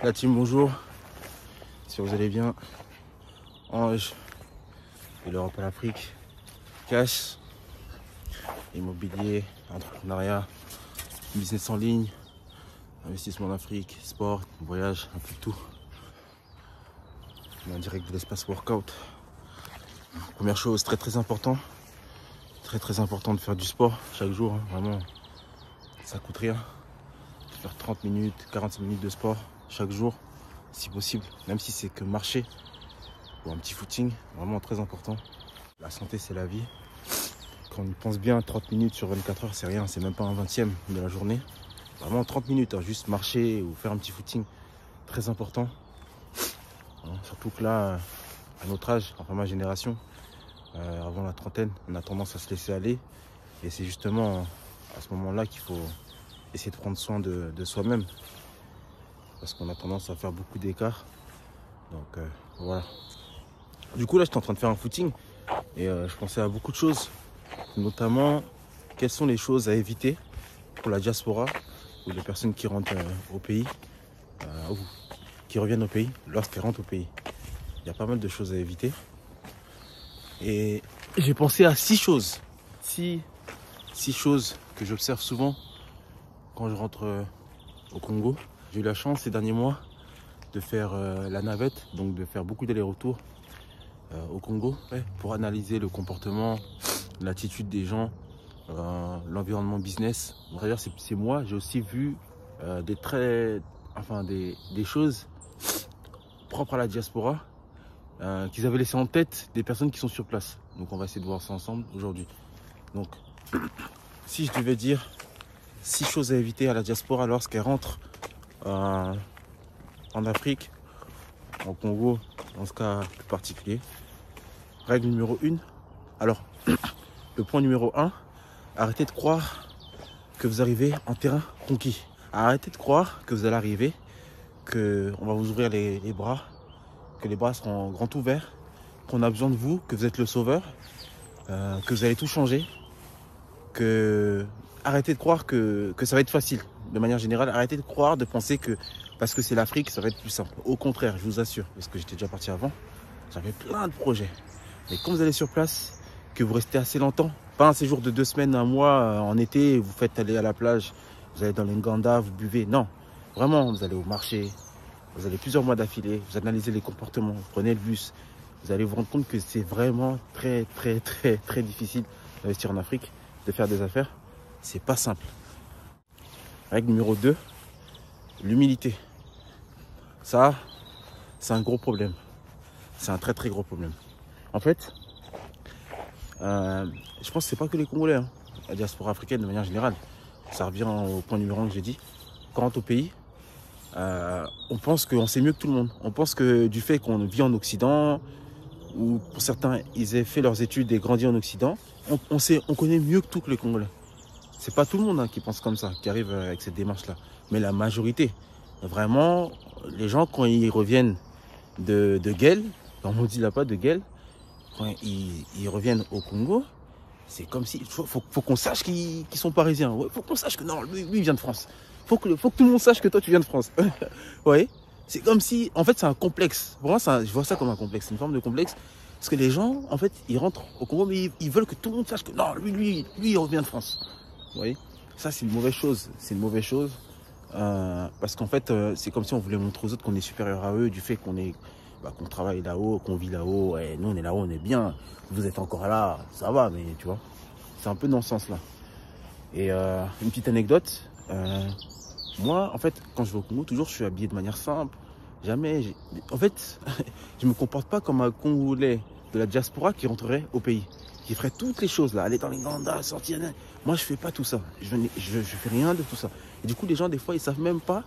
La team, bonjour. Si vous allez bien. Ange de l'Europe à l'Afrique. Cash, immobilier, entrepreneuriat, business en ligne, investissement en Afrique, sport, voyage, un peu de tout. On est en direct de l'espace workout. Première chose, très important. Très important de faire du sport chaque jour. Vraiment, ça coûte rien. Faire 30 minutes, 45 minutes de sport chaque jour, si possible. Même si c'est que marcher ou un petit footing, vraiment très important. La santé, c'est la vie. Quand on y pense bien, 30 minutes sur 24 heures, c'est rien. C'est même pas un 20e de la journée. Vraiment 30 minutes, hein, juste marcher ou faire un petit footing, très important. Surtout que là, à notre âge, enfin ma génération, avant la trentaine, on a tendance à se laisser aller. Et c'est justement à ce moment-là qu'il faut essayer de prendre soin de soi-même. Parce qu'on a tendance à faire beaucoup d'écarts. Donc voilà. Du coup là, j'étais en train de faire un footing. Et je pensais à beaucoup de choses. Notamment, quelles sont les choses à éviter pour la diaspora ou les personnes qui rentrent au pays, ou qui reviennent au pays lorsqu'elles rentrent au pays. Il y a pas mal de choses à éviter. Et j'ai pensé à 6 choses. 6 choses que j'observe souvent quand je rentre au Congo. J'ai eu la chance ces derniers mois de faire la navette, donc de faire beaucoup d'allers-retours au Congo pour analyser le comportement, l'attitude des gens, l'environnement business. D'ailleurs, c'est moi, j'ai aussi vu des choses propres à la diaspora qu'ils avaient laissé en tête des personnes qui sont sur place. Donc on va essayer de voir ça ensemble aujourd'hui. Donc si je devais dire 6 choses à éviter à la diaspora lorsqu'elle rentre en Afrique, en Congo, dans ce cas plus particulier. Règle numéro 1. Alors, le point numéro 1, arrêtez de croire que vous arrivez en terrain conquis. Arrêtez de croire que vous allez arriver, qu'on va vous ouvrir les bras, que les bras seront grands ouverts, qu'on a besoin de vous, que vous êtes le sauveur, que vous allez tout changer, arrêtez de croire que ça va être facile. De manière générale, arrêtez de croire, de penser que parce que c'est l'Afrique, ça va être plus simple. Au contraire, je vous assure, parce que j'étais déjà parti avant, j'avais plein de projets. Mais quand vous allez sur place, que vous restez assez longtemps, pas un séjour de 2 semaines, 1 mois, en été, vous faites aller à la plage, vous allez dans l'Nganda, vous buvez. Non, vraiment, vous allez au marché, vous allez plusieurs mois d'affilée, vous analysez les comportements, vous prenez le bus, vous allez vous rendre compte que c'est vraiment très difficile d'investir en Afrique, de faire des affaires. C'est pas simple. Règle numéro 2, l'humilité. Ça, c'est un gros problème. C'est un très gros problème. En fait, je pense que c'est pas que les Congolais, hein. La diaspora africaine de manière générale. Ça revient au point numéro 1 que j'ai dit. Quand on rentre au pays, on pense qu'on sait mieux que tout le monde. On pense que du fait qu'on vit en Occident, ou pour certains, ils aient fait leurs études et grandi en Occident, on connaît mieux que tout que les Congolais. C'est pas tout le monde qui pense comme ça, qui arrive avec cette démarche-là. Mais la majorité, vraiment, les gens, quand ils reviennent de Guel, comme on dit là-bas, de Guel, quand ils reviennent au Congo, c'est comme si... Faut qu'on sache qu'ils sont parisiens. Ouais, faut qu'on sache que non, lui il vient de France. Faut que tout le monde sache que toi, tu viens de France. Ouais. C'est comme si... En fait, c'est un complexe. Pour moi, je vois ça comme un complexe. C'est une forme de complexe. Parce que les gens, en fait, ils rentrent au Congo, mais ils veulent que tout le monde sache que non, lui, il revient de France. Vous voyez, ça c'est une mauvaise chose. C'est une mauvaise chose parce qu'en fait, c'est comme si on voulait montrer aux autres qu'on est supérieur à eux du fait qu'on travaille là-haut, qu'on vit là-haut. Et nous, on est là-haut, on est bien. Vous êtes encore là, ça va, mais tu vois, c'est un peu dans ce sens-là. Et une petite anecdote. Moi, en fait, quand je vais au Congo, toujours, je suis habillé de manière simple. Jamais. En fait, je me comporte pas comme un Congolais de la diaspora qui rentrerait au pays, qui ferait toutes les choses là, aller dans les Nganda, sortir. Moi, je fais pas tout ça. Je fais rien de tout ça. Et du coup, les gens, des fois, ils savent même pas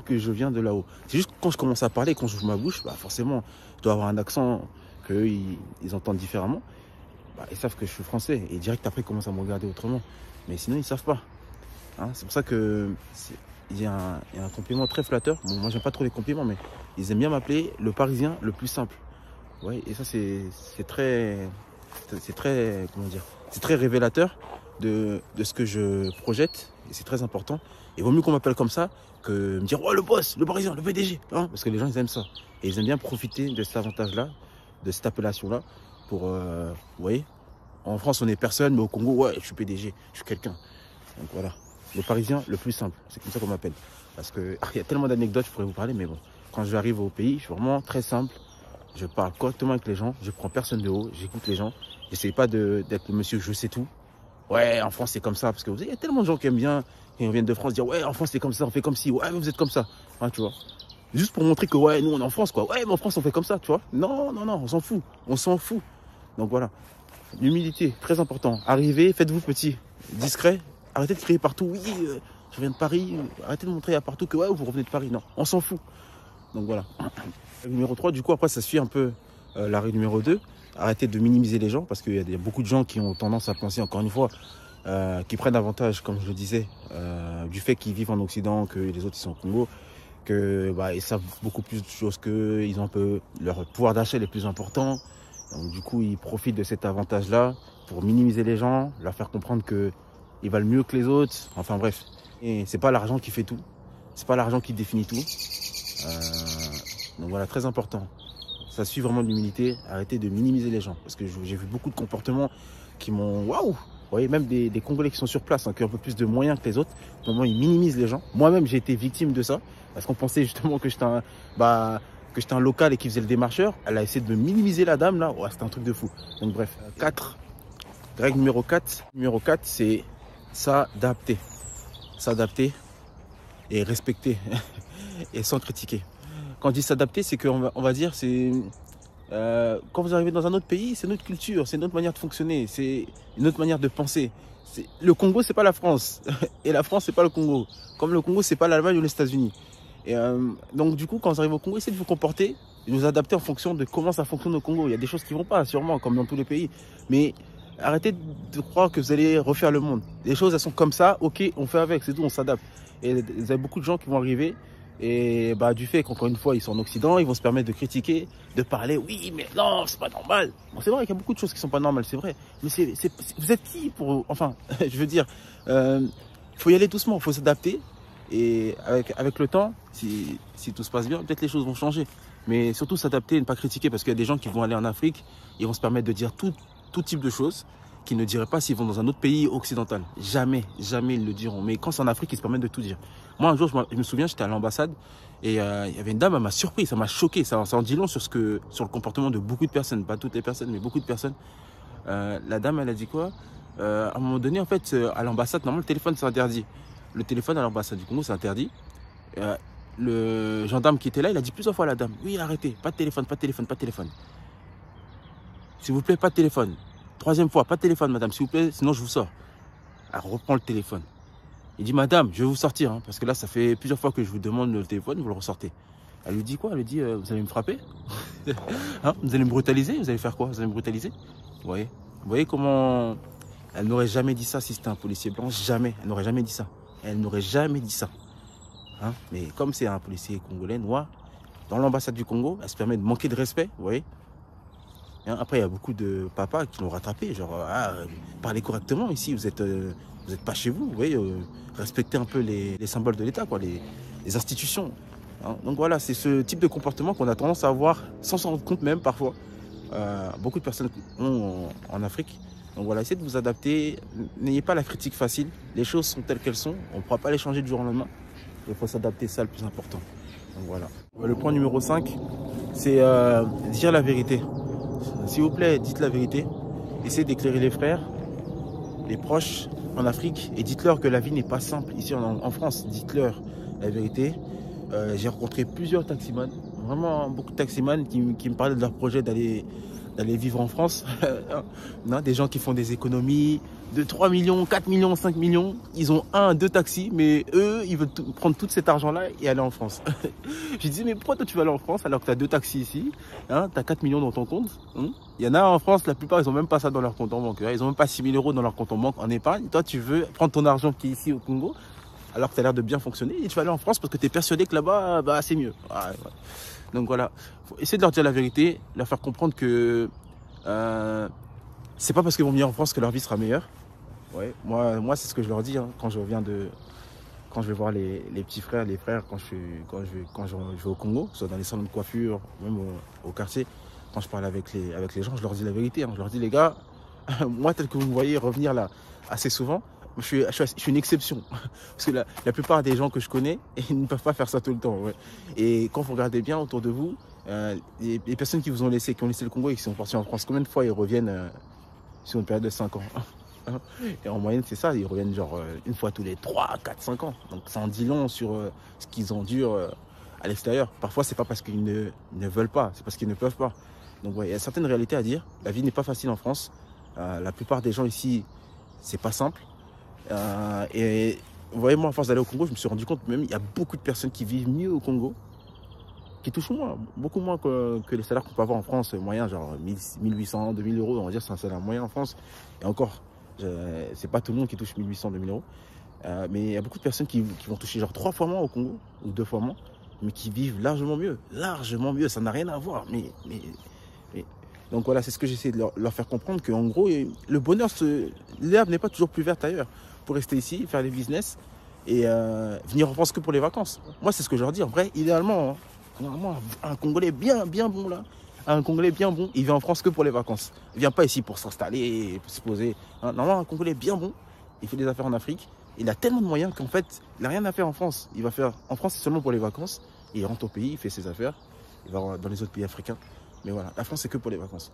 que je viens de là-haut. C'est juste quand je commence à parler, quand j'ouvre ma bouche, forcément, je dois avoir un accent qu'eux, ils entendent différemment. Ils savent que je suis français. Et direct après, ils commencent à me regarder autrement. Mais sinon, ils savent pas. Hein, c'est pour ça que il y a un compliment très flatteur. Bon, moi, j'aime pas trop les compliments, mais ils aiment bien m'appeler le Parisien le plus simple. Ouais, et ça, c'est très, comment dire, c'est très révélateur de ce que je projette, et c'est très important. Et il vaut mieux qu'on m'appelle comme ça que me dire « Oh, le boss, le parisien, le PDG hein !» Parce que les gens, ils aiment ça. Et ils aiment bien profiter de cet avantage-là, de cette appellation-là, pour, vous voyez, en France, on est personne, mais au Congo, ouais, je suis PDG, je suis quelqu'un. Donc voilà, le parisien, le plus simple, c'est comme ça qu'on m'appelle. Parce qu'il y a tellement d'anecdotes, je pourrais vous parler, mais bon, quand j'arrive au pays, je suis vraiment très simple. Je parle correctement avec les gens, je prends personne de haut, j'écoute les gens. J'essaie pas d'être le monsieur je sais tout. Ouais, en France c'est comme ça, parce que il y a tellement de gens qui aiment bien, qui viennent de France, dire ouais, en France c'est comme ça, on fait comme si, ouais, vous êtes comme ça. Hein, tu vois. Juste pour montrer que ouais, nous on est en France, quoi. Ouais, mais en France on fait comme ça, tu vois. Non, non, non, on s'en fout. On s'en fout. Donc voilà. L'humilité, très important. Arrivez, faites-vous petit, discret. Arrêtez de crier partout, oui, je viens de Paris. Arrêtez de montrer à partout que ouais, vous revenez de Paris. Non, on s'en fout. Donc voilà. Numéro 3, du coup, après, ça suit un peu la règle numéro 2. Arrêtez de minimiser les gens parce qu'il y a beaucoup de gens qui ont tendance à penser, encore une fois, qui prennent avantage, comme je le disais, du fait qu'ils vivent en Occident, que les autres ils sont au Congo, que bah, ils savent beaucoup plus de choses qu'eux, ils ont un peu leur pouvoir d'achat est plus important. Donc du coup, ils profitent de cet avantage-là pour minimiser les gens, leur faire comprendre qu'ils valent mieux que les autres. Enfin bref, et c'est pas l'argent qui fait tout, c'est pas l'argent qui définit tout. Donc voilà, très important. Ça suit vraiment de l'humilité. Arrêtez de minimiser les gens. Parce que j'ai vu beaucoup de comportements qui m'ont... Waouh! Vous voyez, même des Congolais qui sont sur place, hein, qui ont un peu plus de moyens que les autres. Au moment, ils minimisent les gens. Moi-même, j'ai été victime de ça. Parce qu'on pensait justement que j'étais un local et qui faisait le démarcheur. Elle a essayé de me minimiser la dame, là. Ouais, c'était un truc de fou. Donc bref, 4. Règle numéro 4. Numéro 4, c'est s'adapter. S'adapter et respecter. Et sans critiquer. Quand je dis s'adapter, c'est qu'on va dire, c'est quand vous arrivez dans un autre pays, c'est notre culture, c'est notre manière de fonctionner, c'est une autre manière de penser. Le Congo, c'est pas la France, et la France, c'est pas le Congo. Comme le Congo, c'est pas l'Allemagne ou les États-Unis. Et donc du coup, quand vous arrivez au Congo, essayez de vous comporter, de vous adapter en fonction de comment ça fonctionne au Congo. Il y a des choses qui vont pas, sûrement, comme dans tous les pays, mais arrêtez de croire que vous allez refaire le monde. Les choses, elles sont comme ça, ok, on fait avec, c'est tout, on s'adapte. Et vous avez beaucoup de gens qui vont arriver. Et bah, du fait qu'encore une fois, ils sont en Occident, ils vont se permettre de critiquer, de parler, oui, mais non, c'est pas normal. Bon, c'est vrai qu'il y a beaucoup de choses qui sont pas normales, c'est vrai. Mais vous êtes qui pour... Enfin, je veux dire, faut y aller doucement, faut s'adapter. Et avec le temps, si tout se passe bien, peut-être les choses vont changer. Mais surtout s'adapter et ne pas critiquer, parce qu'il y a des gens qui vont aller en Afrique, ils vont se permettre de dire tout type de choses qu'ils ne diraient pas s'ils vont dans un autre pays occidental. Jamais, jamais ils le diront. Mais quand c'est en Afrique, ils se permettent de tout dire. Moi, un jour, je me souviens, j'étais à l'ambassade et il y avait une dame, elle m'a surpris, ça m'a choqué. Ça en dit long sur le comportement de beaucoup de personnes. Pas toutes les personnes, mais beaucoup de personnes. La dame, elle a dit quoi? À un moment donné, en fait, à l'ambassade, normalement, le téléphone, c'est interdit. Le téléphone à l'ambassade du Congo, c'est interdit. Le gendarme qui était là, il a dit plusieurs fois à la dame, oui, arrêtez, pas de téléphone, pas de téléphone, pas de téléphone. S'il vous plaît, pas de téléphone. Troisième fois, pas de téléphone, madame, s'il vous plaît, sinon je vous sors. Elle reprend le téléphone. Il dit, madame, je vais vous sortir, hein, parce que là, ça fait plusieurs fois que je vous demande le téléphone, vous le ressortez. Elle lui dit quoi? Elle lui dit, vous allez me frapper hein? Vous allez me brutaliser? Vous allez faire quoi? Vous allez me brutaliser? Vous voyez comment... Elle n'aurait jamais dit ça si c'était un policier blanc. Jamais. Elle n'aurait jamais dit ça. Elle n'aurait jamais dit ça. Hein? Mais comme c'est un policier congolais noir, dans l'ambassade du Congo, elle se permet de manquer de respect, vous voyez. Après, il y a beaucoup de papas qui l'ont rattrapé, genre, parlez correctement ici, vous êtes pas chez vous, vous voyez, respectez un peu les symboles de l'État, quoi, les institutions. Hein. Donc voilà, c'est ce type de comportement qu'on a tendance à avoir, sans s'en rendre compte même parfois. Beaucoup de personnes ont en Afrique. Donc voilà, essayez de vous adapter, n'ayez pas la critique facile, les choses sont telles qu'elles sont, on ne pourra pas les changer du jour au lendemain. Il faut s'adapter, c'est le plus important. Donc voilà. Le point numéro 5, c'est dire la vérité. S'il vous plaît, dites la vérité. Essayez d'éclairer les frères, les proches en Afrique et dites-leur que la vie n'est pas simple ici en France. Dites-leur la vérité. J'ai rencontré plusieurs taximans, vraiment beaucoup de taximans qui me parlaient de leur projet d'aller vivre en France. Non, des gens qui font des économies de 3 millions, 4 millions, 5 millions. Ils ont 1, 2 taxis, mais eux, ils veulent prendre tout cet argent-là et aller en France. Je disais, mais pourquoi toi tu vas aller en France alors que tu as 2 taxis ici, hein, tu as 4 millions dans ton compte hein. Il y en a en France, la plupart, ils n'ont même pas ça dans leur compte en banque. Hein. Ils n'ont même pas 6 000 € dans leur compte en banque en épargne. Toi, tu veux prendre ton argent qui est ici au Congo alors que tu as l'air de bien fonctionner et tu vas aller en France parce que tu es persuadé que là-bas, bah, c'est mieux. Ah, ouais. Donc voilà, faut essayer de leur dire la vérité, leur faire comprendre que c'est pas parce qu'ils vont venir en France que leur vie sera meilleure. Ouais, moi c'est ce que je leur dis hein, quand je reviens quand je vais voir les petits frères, les frères, quand je vais au Congo, soit dans les salons de coiffure, même au quartier, quand je parle avec les gens, je leur dis la vérité. Hein. Je leur dis, les gars, moi, tel que vous me voyez revenir là assez souvent, je suis une exception. Parce que la plupart des gens que je connais, ils ne peuvent pas faire ça tout le temps. Ouais. Et quand vous regardez bien autour de vous, les personnes qui vous ont laissé, qui ont laissé le Congo et qui sont partis en France, combien de fois ils reviennent sur une période de 5 ans? Et en moyenne, c'est ça, ils reviennent genre une fois tous les 3, 4, 5 ans. Donc ça en dit long sur ce qu'ils endurent à l'extérieur. Parfois, c'est pas parce qu'ils ne veulent pas, c'est parce qu'ils ne peuvent pas. Donc ouais, il y a certaines réalités à dire. La vie n'est pas facile en France. La plupart des gens ici, c'est pas simple. Et vous voyez, moi, à force d'aller au Congo, je me suis rendu compte même il y a beaucoup de personnes qui vivent mieux au Congo, qui touchent moins, beaucoup moins que les salaires qu'on peut avoir en France, moyen, genre 1800, 2000 euros, on va dire, c'est un salaire moyen en France. Et encore, c'est pas tout le monde qui touche 1800, 2000 euros. Mais il y a beaucoup de personnes qui vont toucher genre 3 fois moins au Congo, ou 2 fois moins, mais qui vivent largement mieux, ça n'a rien à voir. Donc voilà, c'est ce que j'essaie de leur faire comprendre, qu'en gros, le bonheur, l'herbe n'est pas toujours plus verte ailleurs. Pour rester ici, faire des business et venir en France que pour les vacances. Moi, c'est ce que je leur dis. En vrai, idéalement, un Congolais bien bon là, un Congolais bien bon, il vient en France que pour les vacances. Il ne vient pas ici pour s'installer, pour se poser. Normalement, un Congolais bien bon, il fait des affaires en Afrique. Il a tellement de moyens qu'en fait, il n'a rien à faire en France. Il va faire en France, c'est seulement pour les vacances. Il rentre au pays, il fait ses affaires. Il va dans les autres pays africains. Mais voilà, la France, c'est que pour les vacances.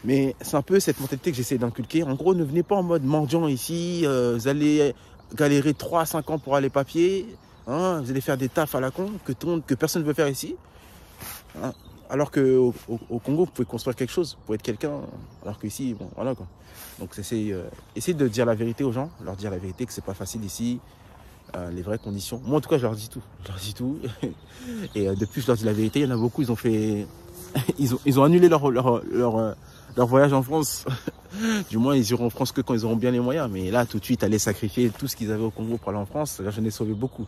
Mais c'est un peu cette mentalité que j'essaie d'inculquer. En gros, ne venez pas en mode mendiant ici. Vous allez galérer 3 à 5 ans pour aller papier. Hein, vous allez faire des tafs à la con que personne ne veut faire ici. Hein, alors qu'au Congo, vous pouvez construire quelque chose pour être quelqu'un. Alors qu'ici, bon, voilà quoi. Donc, essayez de dire la vérité aux gens. Leur dire la vérité que c'est pas facile ici. Les vraies conditions. Moi, en tout cas, je leur dis tout. Je leur dis tout. Et depuis, je leur dis la vérité. Il y en a beaucoup, ils ont fait... ils ont annulé leur voyage en France. Du moins, ils iront en France que quand ils auront bien les moyens. Mais là, tout de suite, aller sacrifier tout ce qu'ils avaient au Congo pour aller en France, là, j'en ai sauvé beaucoup.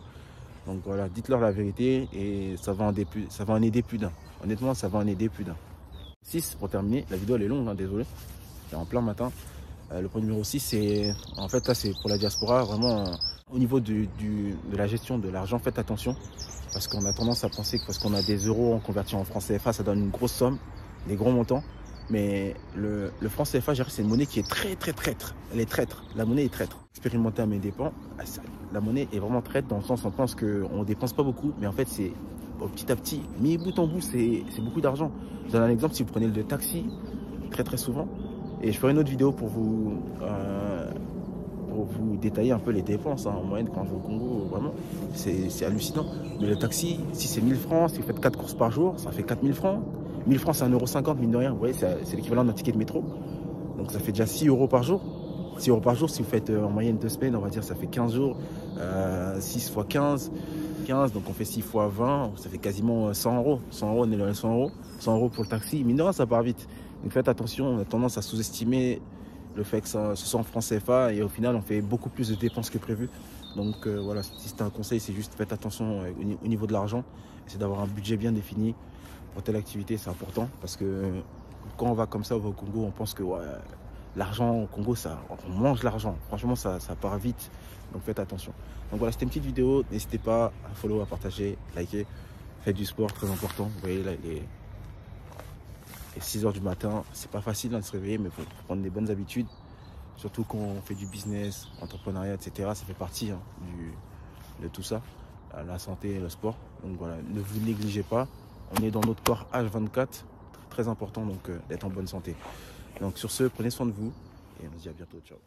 Donc voilà, dites-leur la vérité et ça va en aider plus d'un. Honnêtement, ça va en aider plus d'un. 6, pour terminer, la vidéo elle est longue, hein, désolé. C'est en plein matin. Le point numéro 6, c'est en fait, là, c'est pour la diaspora. Vraiment, au niveau de la gestion de l'argent, faites attention. Parce qu'on a tendance à penser que parce qu'on a des euros en convertis en francs CFA, ça donne une grosse somme, des gros montants. Mais le franc CFA, c'est une monnaie qui est très traître. Elle est traître. La monnaie est traître. Expérimenté à mes dépens, la monnaie est vraiment traître dans le sens où on pense qu'on ne dépense pas beaucoup. Mais en fait, c'est petit à petit, mis bout en bout, c'est beaucoup d'argent. Je vous donne un exemple, si vous prenez le taxi, très souvent. Et je ferai une autre vidéo pour vous détailler un peu les dépenses en moyenne quand je vais au Congo. Vraiment, c'est hallucinant. Mais le taxi, si c'est 1000 francs, si vous faites 4 courses par jour, ça fait 4000 francs. 1000 francs, c'est 1,50 €, mine de rien. Vous voyez, c'est l'équivalent d'un ticket de métro. Donc ça fait déjà 6 € par jour. 6 € par jour, si vous faites en moyenne 2 semaines, on va dire ça fait 15 jours. 6 fois 15, donc on fait 6 fois 20, ça fait quasiment 100 €. 100 €, on est dans les 100 €. 100 € pour le taxi. Mine de rien, ça part vite. Donc faites attention, on a tendance à sous-estimer le fait que ce soit en francs CFA et au final on fait beaucoup plus de dépenses que prévu. Donc voilà, si c'est un conseil, c'est juste faites attention au niveau de l'argent. C'est d'avoir un budget bien défini pour telle activité, c'est important parce que quand on va comme ça, on va au Congo, on pense que ouais, l'argent au Congo, on mange l'argent. Franchement, ça part vite. Donc faites attention. Donc voilà, c'était une petite vidéo. N'hésitez pas à follow, à partager, liker. Faites du sport, très important. Vous voyez là, il est 6 h du matin. C'est pas facile de se réveiller, mais il faut prendre des bonnes habitudes. Surtout quand on fait du business, entrepreneuriat, etc. Ça fait partie de tout ça. La santé et le sport. Donc voilà, ne vous négligez pas. On est dans notre corps H24. Très important donc d'être en bonne santé. Donc sur ce, prenez soin de vous. Et on se dit à bientôt. Ciao.